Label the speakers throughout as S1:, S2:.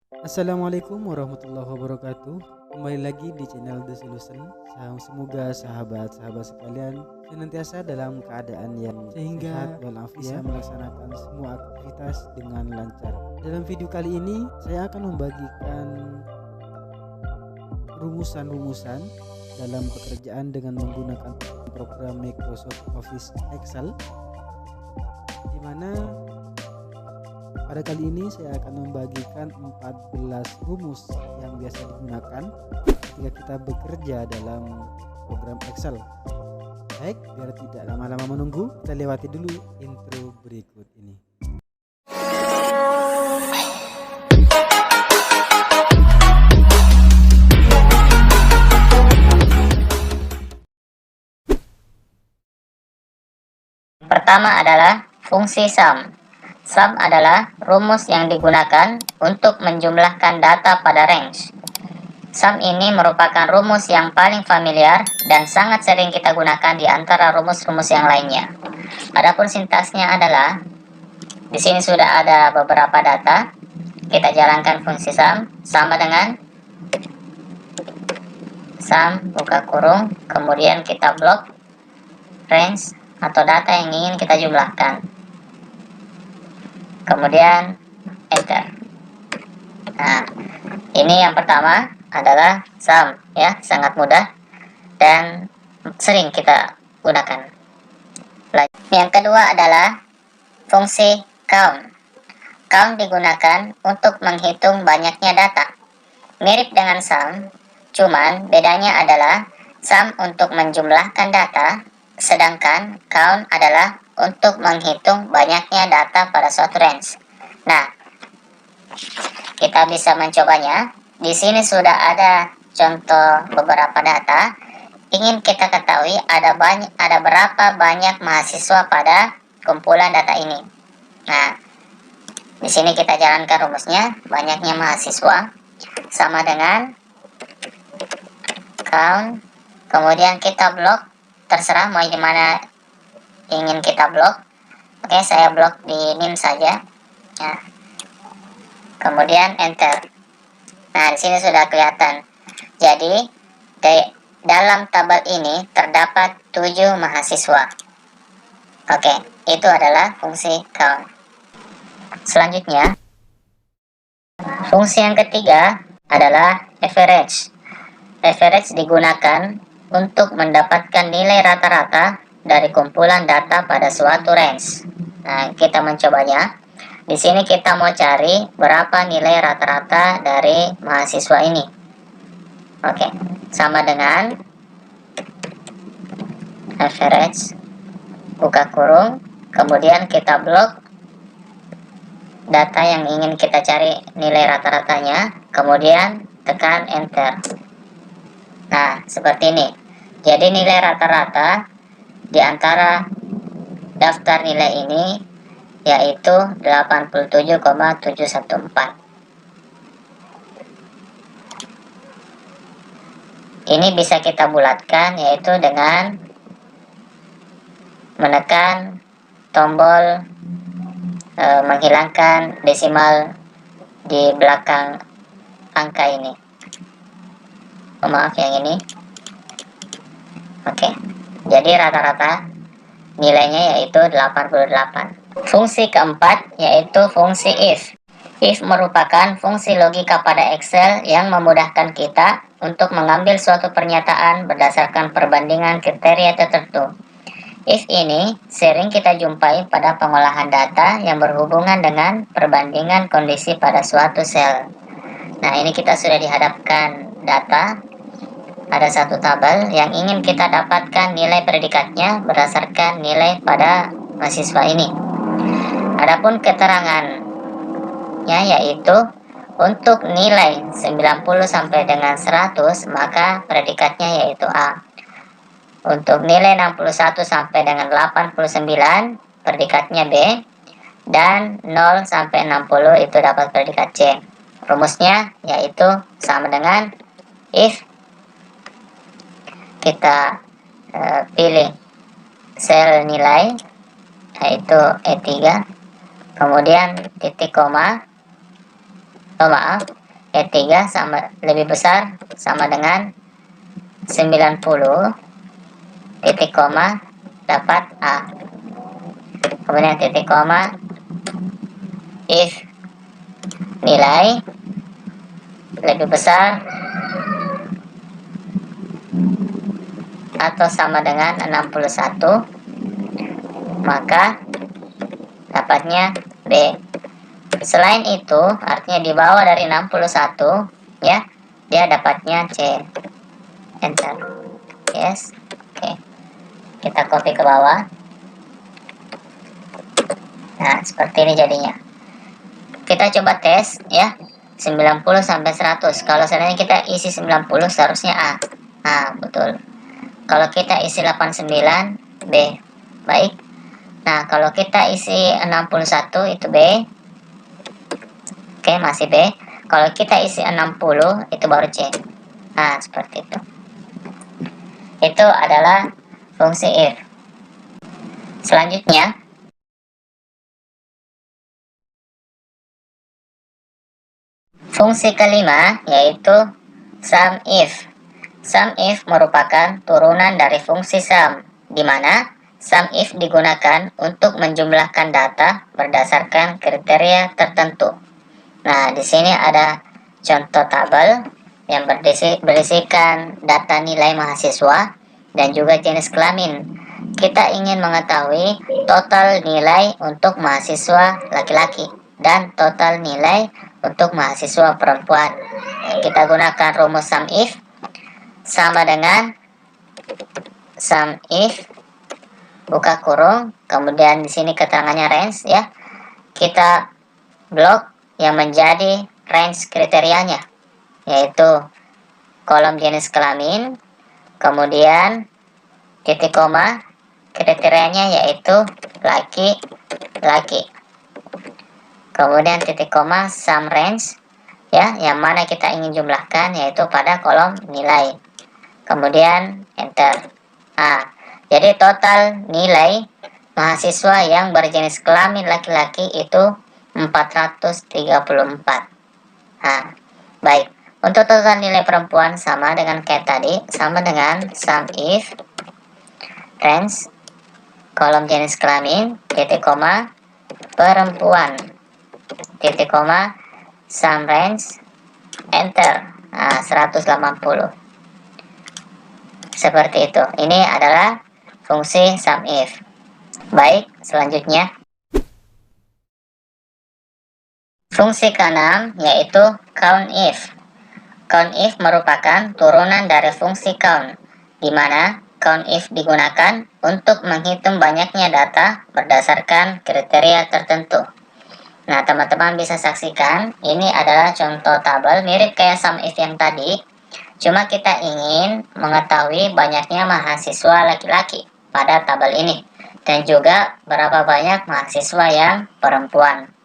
S1: Assalamualaikum warahmatullahi wabarakatuh. Kembali lagi di channel The Solution. Semoga sahabat-sahabat sekalian senantiasa dalam keadaan yang sehat walafiat, bisa melaksanakan semua aktivitas dengan lancar. Dalam video kali ini saya akan membagikan rumusan-rumusan dalam pekerjaan dengan menggunakan program Microsoft Office Excel, di mana pada kali ini saya akan membagikan 14 rumus yang biasa digunakan ketika kita bekerja dalam program Excel. Baik, biar tidak lama-lama menunggu, kita lewati dulu intro berikut ini.
S2: Pertama adalah fungsi sum. Sum adalah rumus yang digunakan untuk menjumlahkan data pada range. Sum ini merupakan rumus yang paling familiar dan sangat sering kita gunakan di antara rumus-rumus yang lainnya. Adapun sintaksnya adalah, di sini sudah ada beberapa data. Kita jalankan fungsi sum sama dengan sum buka kurung, kemudian kita blok range atau data yang ingin kita jumlahkan. Kemudian enter. Nah, ini yang pertama adalah sum, ya, sangat mudah dan sering kita gunakan. Yang kedua adalah fungsi count. Count digunakan untuk menghitung banyaknya data. Mirip dengan sum, cuman bedanya adalah sum untuk menjumlahkan data, sedangkan count adalah untuk menghitung banyaknya data pada suatu range. Nah, kita bisa mencobanya. Di sini sudah ada contoh beberapa data. Ingin kita ketahui ada berapa banyak mahasiswa pada kumpulan data ini. Nah, di sini kita jalankan rumusnya. Banyaknya mahasiswa sama dengan count, kemudian kita blok, terserah mau gimana ingin kita blok. Oke, saya blok di nim saja. Nah, kemudian enter. Nah, di sini sudah kelihatan. Jadi dalam tabel ini terdapat 7 mahasiswa. Oke, itu adalah fungsi count. Selanjutnya, fungsi yang ketiga adalah average. Average digunakan untuk mendapatkan nilai rata-rata dari kumpulan data pada suatu range. Nah, kita mencobanya. Di sini kita mau cari berapa nilai rata-rata dari mahasiswa ini. Oke, sama dengan average buka kurung, kemudian kita blok data yang ingin kita cari nilai rata-ratanya, kemudian tekan enter. Nah, seperti ini. Jadi nilai rata-rata di antara daftar nilai ini yaitu 87,714. Ini bisa kita bulatkan yaitu dengan menekan tombol menghilangkan desimal di belakang angka ini. Oh, maaf, yang ini. Oke. Jadi rata-rata nilainya yaitu 88. Fungsi keempat yaitu fungsi if. If merupakan fungsi logika pada Excel yang memudahkan kita untuk mengambil suatu pernyataan berdasarkan perbandingan kriteria tertentu. If ini sering kita jumpai pada pengolahan data yang berhubungan dengan perbandingan kondisi pada suatu sel. Nah, ini kita sudah dihadapkan data. Ada satu tabel yang ingin kita dapatkan nilai predikatnya berdasarkan nilai pada mahasiswa ini. Adapun keterangannya yaitu untuk nilai 90 sampai dengan 100 maka predikatnya yaitu A. Untuk nilai 61 sampai dengan 89 predikatnya B, dan 0 sampai 60 itu dapat predikat C. Rumusnya yaitu sama dengan if kita pilih sel nilai yaitu E3, kemudian titik koma, Oh maaf, E3 sama lebih besar sama dengan 90, titik koma, dapat A. Kemudian titik koma, if nilai lebih besar atau sama dengan 61, maka dapatnya B. Selain itu, artinya di bawah dari 61, ya, dia dapatnya C. Enter. Yes. Oke. Kita copy ke bawah. Nah, seperti ini jadinya. Kita coba tes ya. 90 sampai 100. Kalau seandainya kita isi 90 seharusnya A. Nah, betul. Kalau kita isi 89, B. Baik. Nah, kalau kita isi 61 itu B. Oke, masih B. Kalau kita isi 60 itu baru C. Nah, seperti itu. Itu adalah fungsi if. Selanjutnya, fungsi kelima yaitu sum if. Sum if merupakan turunan dari fungsi sum, di mana sum if digunakan untuk menjumlahkan data berdasarkan kriteria tertentu. Nah, di sini ada contoh tabel yang berisikan data nilai mahasiswa dan juga jenis kelamin. Kita ingin mengetahui total nilai untuk mahasiswa laki-laki dan total nilai untuk mahasiswa perempuan. Kita gunakan rumus sum if sama dengan sum if buka kurung, kemudian di sini keterangannya range ya. Kita blok yang menjadi range kriterianya, yaitu kolom jenis kelamin, kemudian titik koma, kriterianya yaitu laki-laki, kemudian titik koma sum range ya, yang mana kita ingin jumlahkan yaitu pada kolom nilai, kemudian enter. Nah, jadi total nilai mahasiswa yang berjenis kelamin laki-laki itu 434. Nah, baik. Untuk total nilai perempuan sama dengan kayak tadi, sama dengan sum if range kolom jenis kelamin titik koma perempuan titik koma sum range enter. Nah, 180. Seperti itu. Ini adalah fungsi sum if. Baik, selanjutnya fungsi keenam yaitu count if. Count if merupakan turunan dari fungsi count, di mana count if digunakan untuk menghitung banyaknya data berdasarkan kriteria tertentu. Nah, teman-teman bisa saksikan, ini adalah contoh tabel mirip kayak sum if yang tadi, cuma kita ingin mengetahui banyaknya mahasiswa laki-laki pada tabel ini, dan juga berapa banyak mahasiswa yang perempuan.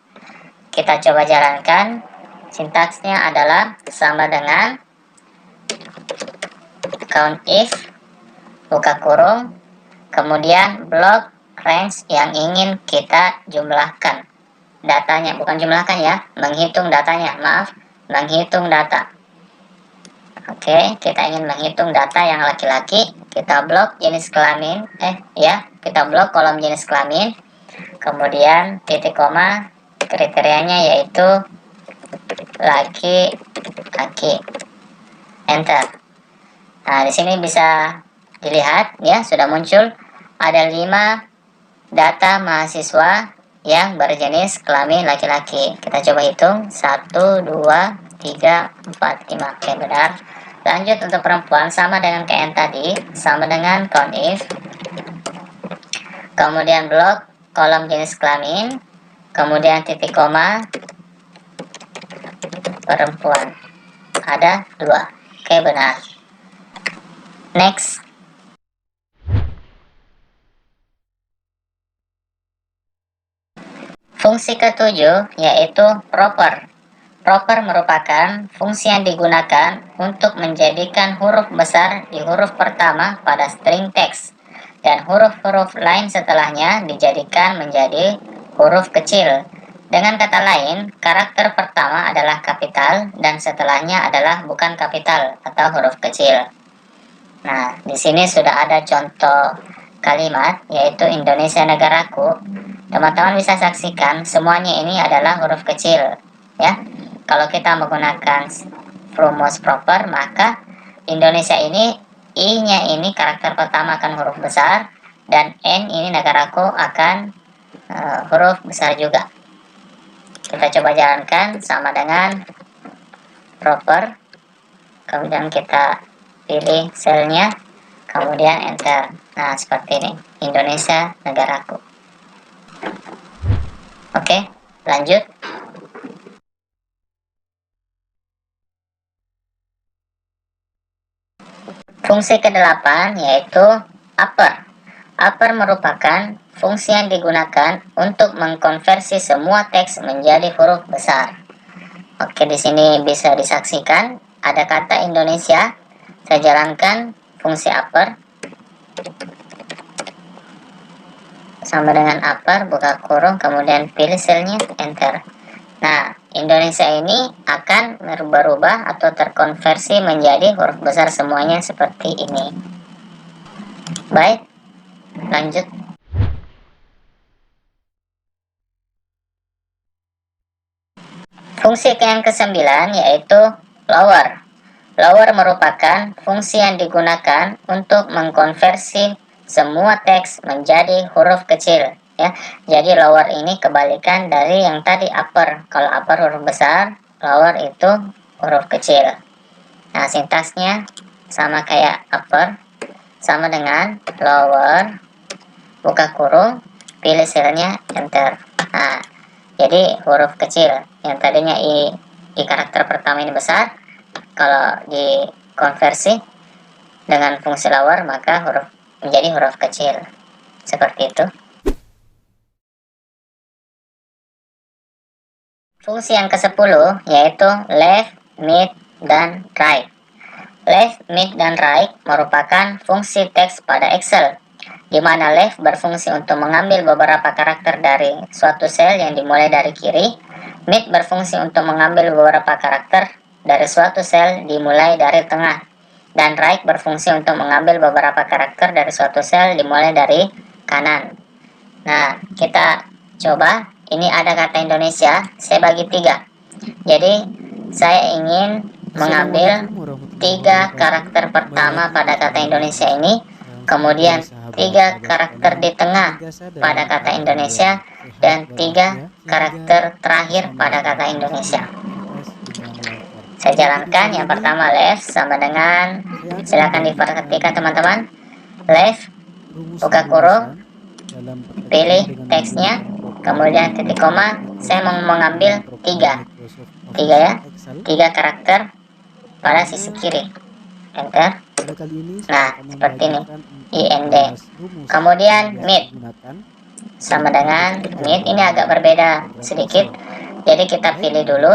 S2: Kita coba jalankan. Sintaksnya adalah sama dengan count if buka kurung, kemudian blok range yang ingin kita jumlahkan datanya, bukan jumlahkan ya, menghitung datanya, maaf, menghitung data. Oke, kita ingin menghitung data yang laki-laki, kita blok jenis kelamin, kita blok kolom jenis kelamin, kemudian titik koma, kriterianya yaitu laki-laki, enter. Nah, di sini bisa dilihat ya, sudah muncul ada 5 data mahasiswa yang berjenis kelamin laki-laki. Kita coba hitung 1, 2, 3, 4, 5. Oke, benar. Lanjut untuk perempuan sama dengan kayak yang tadi, sama dengan count if, kemudian blok kolom jenis kelamin, kemudian titik koma perempuan, ada 2. Oke, benar. Next. Fungsi ketujuh yaitu proper. Proper merupakan fungsi yang digunakan untuk menjadikan huruf besar di huruf pertama pada string teks, dan huruf-huruf lain setelahnya dijadikan menjadi huruf kecil Dengan kata lain, karakter pertama adalah kapital dan setelahnya adalah bukan kapital atau huruf kecil. Nah, di sini sudah ada contoh kalimat yaitu Indonesia negaraku. Teman-teman bisa saksikan semuanya ini adalah huruf kecil, ya. Kalau kita menggunakan rumus proper, maka Indonesia ini I-nya ini karakter pertama akan huruf besar dan N ini negaraku akan huruf besar juga. Kita coba jalankan sama dengan proper, kemudian kita pilih selnya, kemudian enter. Nah, seperti ini, Indonesia negaraku. Oke, lanjut. Fungsi ke-8 yaitu upper. Upper merupakan fungsi yang digunakan untuk mengkonversi semua teks menjadi huruf besar. Oke, di sini bisa disaksikan ada kata Indonesia. Saya jalankan fungsi upper sama dengan upper, buka kurung, kemudian pilih selnya, enter. Nah, Indonesia ini akan berubah atau terkonversi menjadi huruf besar semuanya seperti ini. Baik, lanjut. Fungsi yang ke-9 yaitu lower. Lower merupakan fungsi yang digunakan untuk mengkonversi semua teks menjadi huruf kecil, ya. Jadi lower ini kebalikan dari yang tadi upper. Kalau upper huruf besar, lower itu huruf kecil. Nah, sintaksnya sama kayak upper, sama dengan lower, buka kurung, pilih selnya, enter. Nah, jadi huruf kecil yang tadinya I karakter pertama ini besar, kalau dikonversi dengan fungsi lower maka menjadi huruf kecil. Seperti itu. Fungsi yang ke-10 yaitu left, mid, dan right. Left, mid, dan right merupakan fungsi teks pada Excel, di mana left berfungsi untuk mengambil beberapa karakter dari suatu sel yang dimulai dari kiri, mid berfungsi untuk mengambil beberapa karakter dari suatu sel dimulai dari tengah, dan right berfungsi untuk mengambil beberapa karakter dari suatu sel dimulai dari kanan. Nah, kita coba, ini ada kata Indonesia, saya bagi 3. Jadi, saya ingin mengambil 3 karakter pertama pada kata Indonesia ini, kemudian 3 karakter di tengah pada kata Indonesia, dan 3 karakter terakhir pada kata Indonesia. Saya jalankan. Yang pertama left sama dengan, silakan diperhatikan teman-teman, left, buka kurung, pilih teksnya, kemudian titik koma. Saya mau mengambil 3 ya, 3 karakter pada sisi kiri, enter. Nah, seperti ini, IND. Kemudian mid sama dengan mid, ini agak berbeda sedikit. Jadi kita pilih dulu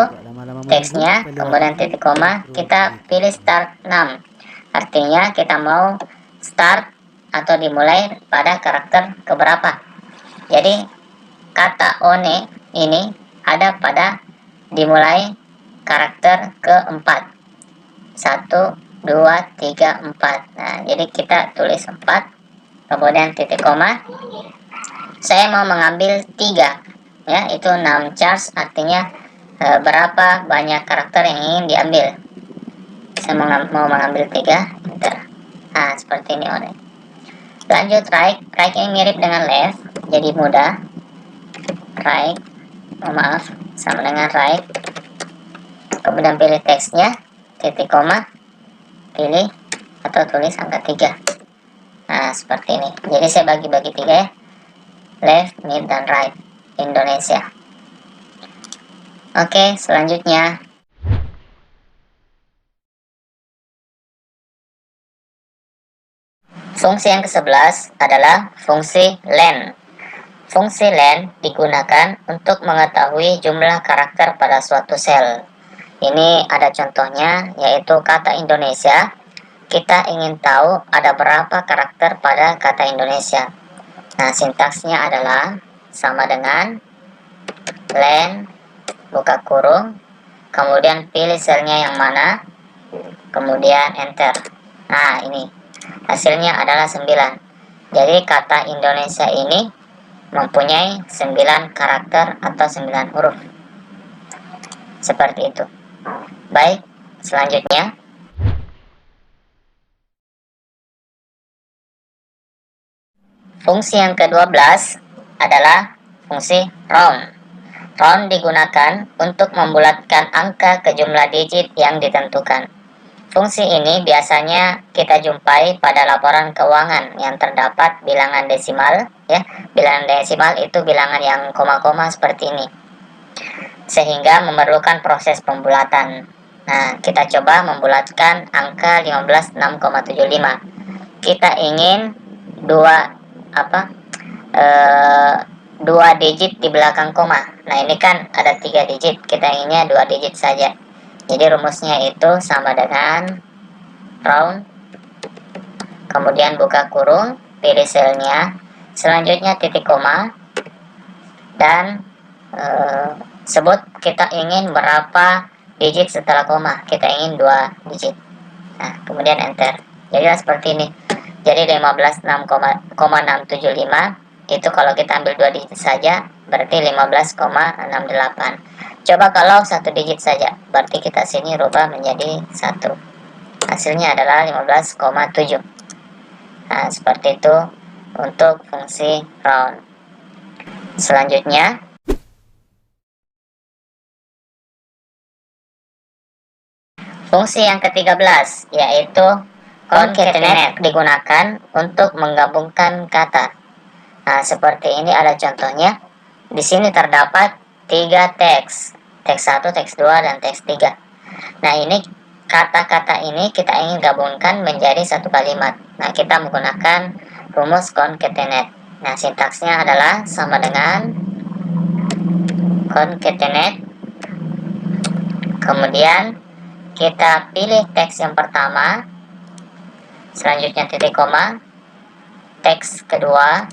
S2: teksnya, kemudian titik koma, kita pilih start 6. Artinya kita mau start atau dimulai pada karakter keberapa. Jadi kata one ini ada pada dimulai karakter keempat. 1, 2, 3, 4. Nah, jadi kita tulis 4, kemudian titik koma. Saya mau mengambil 3, ya, itu 6 charge, artinya berapa banyak karakter yang ingin diambil. Saya mau mengambil 3, enter. Nah, seperti ini one. Lanjut right. Right ini mirip dengan left, jadi mudah. Right, maaf, sama dengan right. Kemudian pilih teksnya, titik koma, pilih atau tulis angka 3. Nah, seperti ini. Jadi saya bagi-bagi 3 ya. Left, mid, dan right. Indonesia. Oke, selanjutnya. Fungsi yang ke-11 adalah fungsi len. Fungsi len digunakan untuk mengetahui jumlah karakter pada suatu sel. Ini ada contohnya, yaitu kata Indonesia. Kita ingin tahu ada berapa karakter pada kata Indonesia. Nah, sintaksnya adalah sama dengan len, buka kurung, kemudian pilih selnya yang mana, kemudian enter. Nah, ini hasilnya adalah 9. Jadi kata Indonesia ini mempunyai 9 karakter atau 9 huruf. Seperti itu. Baik, selanjutnya fungsi yang ke-12 adalah fungsi round. Round digunakan untuk membulatkan angka ke jumlah digit yang ditentukan. Fungsi ini biasanya kita jumpai pada laporan keuangan yang terdapat bilangan desimal, ya. Bilangan desimal itu bilangan yang koma-koma seperti ini. Sehingga memerlukan proses pembulatan. Nah, kita coba membulatkan angka 15,6,75. Kita ingin dua digit di belakang koma. Nah, ini kan ada 3 digit, kita inginnya 2 digit saja. Jadi rumusnya itu sama dengan round, kemudian buka kurung, pilih selnya, selanjutnya titik koma, dan sebut kita ingin berapa digit setelah koma. Kita ingin 2 digit. Nah, kemudian enter. Jadi seperti ini. Jadi 15,6,675 itu kalau kita ambil 2 digit saja berarti 15,68. Coba kalau 1 digit saja, berarti kita sini rubah menjadi 1. Hasilnya adalah 15,7. Nah, seperti itu untuk fungsi round. Selanjutnya fungsi yang ke-13 yaitu concatenate digunakan untuk menggabungkan kata. Nah, seperti ini ada contohnya. Di sini terdapat 3 teks. Teks 1, teks 2, dan teks 3. Nah, ini kata-kata ini kita ingin gabungkan menjadi satu kalimat. Nah, kita menggunakan rumus concatenate. Nah, sintaksnya adalah sama dengan concatenate. Kemudian kita pilih teks yang pertama, selanjutnya titik koma, teks kedua,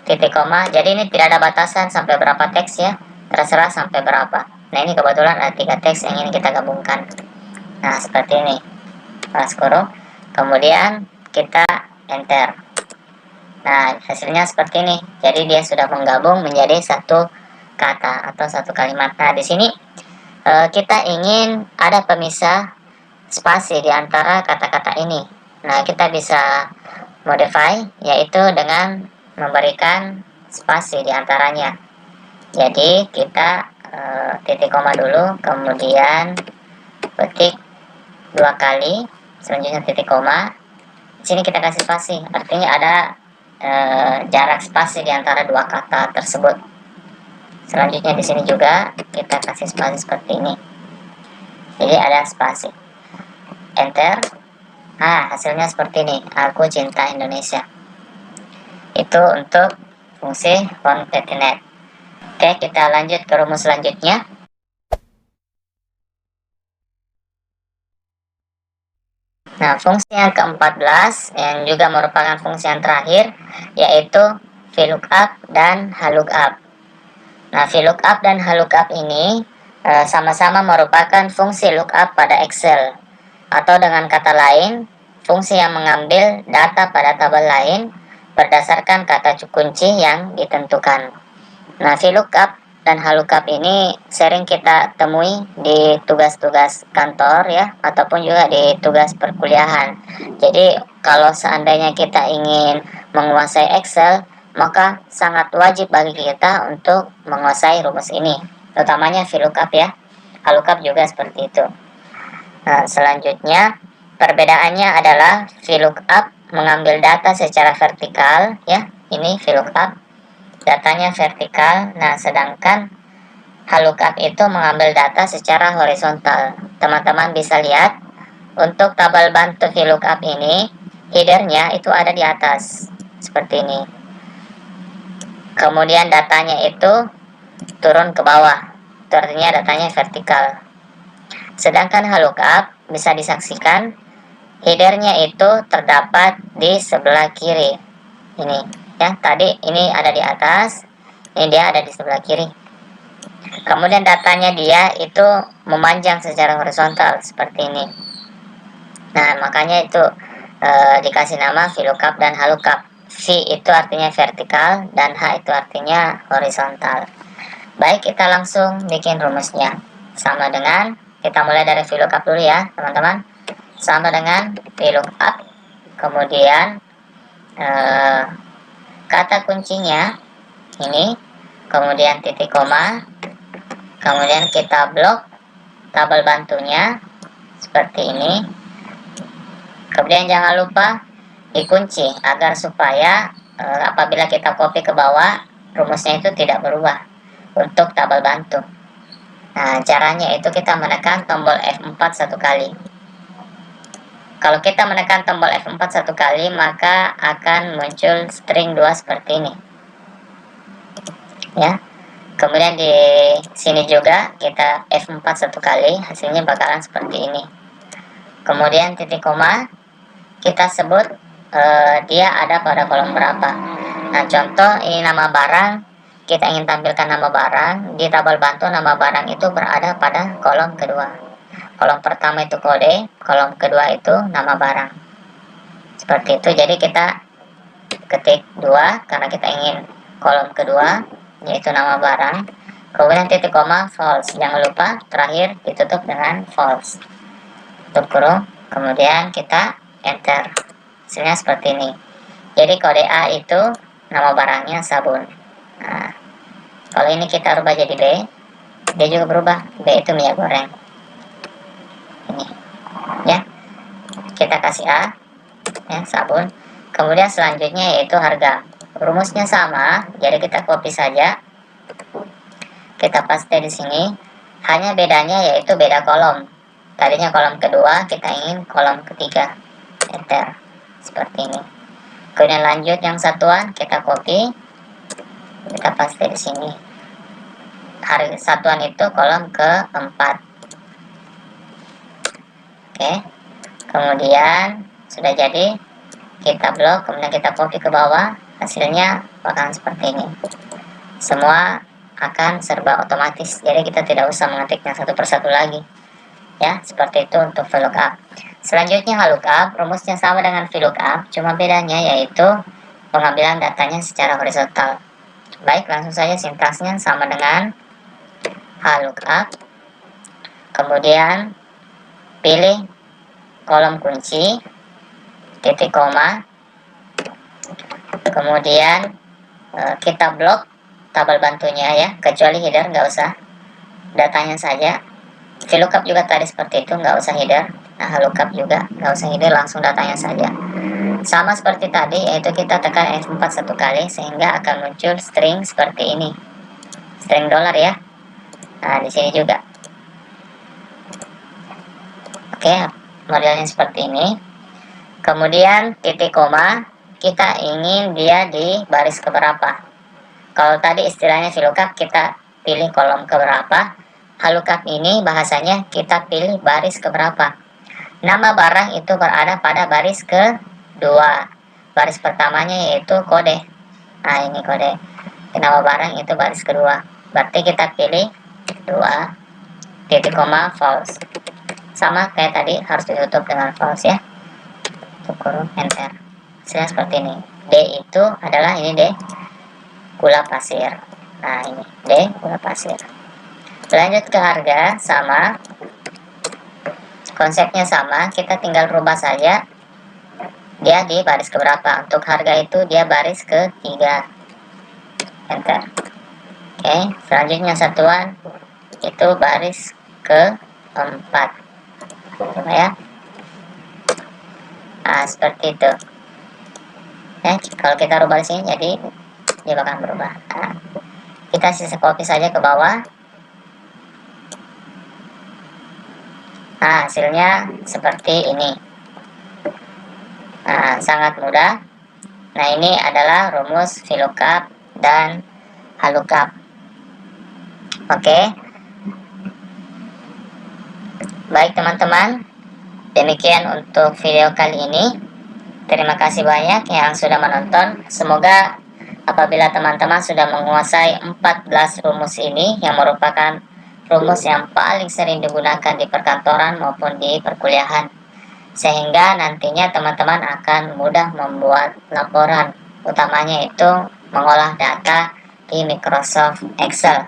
S2: titik koma. Jadi ini tidak ada batasan sampai berapa teks ya, terserah sampai berapa. Nah, ini kebetulan ada 3 teks yang ingin kita gabungkan. Nah, seperti ini, balas kurung, kemudian kita enter. Nah, hasilnya seperti ini. Jadi dia sudah menggabung menjadi satu kata atau satu kalimat. Nah, di sini kita ingin ada pemisah spasi di antara kata-kata ini. Nah, kita bisa modify, yaitu dengan memberikan spasi di antaranya. Jadi kita titik koma dulu, kemudian ketik 2 kali, selanjutnya titik koma. Di sini kita kasih spasi, artinya ada jarak spasi di antara 2 kata tersebut. Selanjutnya di sini juga kita kasih spasi seperti ini. Jadi ada spasi. Enter. Nah, hasilnya seperti ini. Aku cinta Indonesia. Itu untuk fungsi concatenate. Oke, kita lanjut ke rumus selanjutnya. Nah, fungsi yang ke-14 yang juga merupakan fungsi yang terakhir yaitu VLOOKUP dan HLOOKUP. Nah, VLOOKUP dan HLOOKUP ini sama-sama merupakan fungsi lookup pada Excel. Atau dengan kata lain, fungsi yang mengambil data pada tabel lain berdasarkan kata kunci yang ditentukan. Nah, VLOOKUP dan HLOOKUP ini sering kita temui di tugas-tugas kantor ya, ataupun juga di tugas perkuliahan. Jadi, kalau seandainya kita ingin menguasai Excel, maka sangat wajib bagi kita untuk menguasai rumus ini, utamanya VLOOKUP ya. HLOOKUP juga seperti itu. Nah, selanjutnya perbedaannya adalah VLOOKUP mengambil data secara vertikal ya. Ini VLOOKUP, datanya vertikal. Nah, sedangkan HLOOKUP itu mengambil data secara horizontal. Teman-teman bisa lihat untuk tabel bantu VLOOKUP ini, headernya itu ada di atas seperti ini. Kemudian datanya itu turun ke bawah, itu artinya datanya vertikal. Sedangkan HLOOKUP bisa disaksikan headernya itu terdapat di sebelah kiri. Ini ya, tadi ini ada di atas, ini dia ada di sebelah kiri. Kemudian datanya dia itu memanjang secara horizontal seperti ini. Nah, makanya itu dikasih nama VLOOKUP dan HLOOKUP. V itu artinya vertikal dan H itu artinya horizontal. Baik, kita langsung bikin rumusnya. Sama dengan, kita mulai dari VLOOKUP dulu ya teman-teman. Sama dengan VLOOKUP, kemudian kata kuncinya ini, kemudian titik koma, kemudian kita blok tabel bantunya seperti ini. Kemudian jangan lupa dikunci agar supaya apabila kita copy ke bawah, rumusnya itu tidak berubah untuk tabel bantu. Nah, caranya itu kita menekan tombol F4 satu kali. Kalau kita menekan tombol F4 satu kali, maka akan muncul string 2 seperti ini. Ya. Kemudian di sini juga kita F4 satu kali, hasilnya bakalan seperti ini. Kemudian titik koma, kita sebut dia ada pada kolom berapa. Nah, contoh ini nama barang, kita ingin tampilkan nama barang, di tabel bantu nama barang itu berada pada kolom kedua. Kolom pertama itu kode, kolom kedua itu nama barang. Seperti itu, jadi kita ketik 2 karena kita ingin kolom kedua, yaitu nama barang. Kemudian titik koma false, jangan lupa terakhir ditutup dengan false. Tutup kurung, kemudian kita enter. Hasilnya seperti ini. Jadi kode A itu nama barangnya sabun. Nah, kalau ini kita rubah jadi B, dia juga berubah. B itu minyak goreng. Ini, ya. Kita kasih A, ya, sabun. Kemudian selanjutnya yaitu harga. Rumusnya sama, jadi kita copy saja. Kita paste di sini. Hanya bedanya yaitu beda kolom. Tadinya kolom kedua, kita ingin kolom ketiga. Enter. Seperti ini. Kemudian lanjut yang satuan, kita copy, kita paste di sini. Harga satuan itu kolom keempat. Oke. Kemudian sudah jadi, kita blok, kemudian kita copy ke bawah, hasilnya bakalan seperti ini. Semua akan serba otomatis, jadi kita tidak usah mengetiknya satu persatu lagi. Ya, seperti itu untuk VLOOKUP. Selanjutnya HLOOKUP, rumusnya sama dengan VLOOKUP, cuma bedanya yaitu pengambilan datanya secara horizontal. Baik, langsung saja sintaksnya sama dengan HLOOKUP. Kemudian pilih kolom kunci, titik koma, kemudian kita blok tabel bantunya ya, kecuali header nggak usah, datanya saja. VLOOKUP juga tadi seperti itu, nggak usah header. Nah, HLOOKUP juga nggak usah header, langsung datanya saja. Sama seperti tadi, yaitu kita tekan F4 satu kali sehingga akan muncul string seperti ini, string dolar ya. Nah, di sini juga. Oke, modelnya seperti ini. Kemudian titik koma, kita ingin dia di baris keberapa. Kalau tadi istilahnya VLOOKUP kita pilih kolom keberapa, HLOOKUP ini bahasanya kita pilih baris keberapa. Nama barang itu berada pada baris kedua. Baris pertamanya yaitu kode. Nah, ini kode. Nama barang itu baris kedua. Berarti kita pilih 2, titik koma, false. Sama kayak tadi, harus ditutup dengan false ya. Tutup kurung, enter. Hasilnya seperti ini. D itu adalah ini D, gula pasir. Nah, ini D, gula pasir. Lanjut ke harga, sama, konsepnya sama, kita tinggal rubah saja dia di baris keberapa. Untuk harga itu dia baris ketiga, enter. Oke, selanjutnya satuan itu baris keempat. Coba ya. Nah, seperti itu ya. Kalau kita rubah di sini, jadi dia bakal berubah. Nah, kita sisa copy saja ke bawah. Nah, hasilnya seperti ini. Nah, sangat mudah. Nah, ini adalah rumus VLOOKUP dan HLOOKUP. Oke. Baik teman-teman, demikian untuk video kali ini. Terima kasih banyak yang sudah menonton. Semoga Apabila teman-teman sudah menguasai 14 rumus ini, yang merupakan rumus yang paling sering digunakan di perkantoran maupun di perkuliahan, sehingga nantinya teman-teman akan mudah membuat laporan, utamanya itu mengolah data di Microsoft Excel.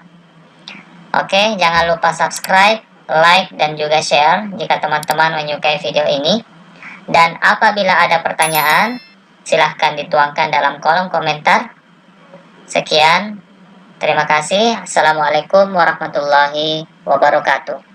S2: Oke, jangan lupa subscribe, like, dan juga share jika teman-teman menyukai video ini. Dan apabila ada pertanyaan, silahkan dituangkan dalam kolom komentar. Sekian, terima kasih. Assalamualaikum warahmatullahi wabarakatuh.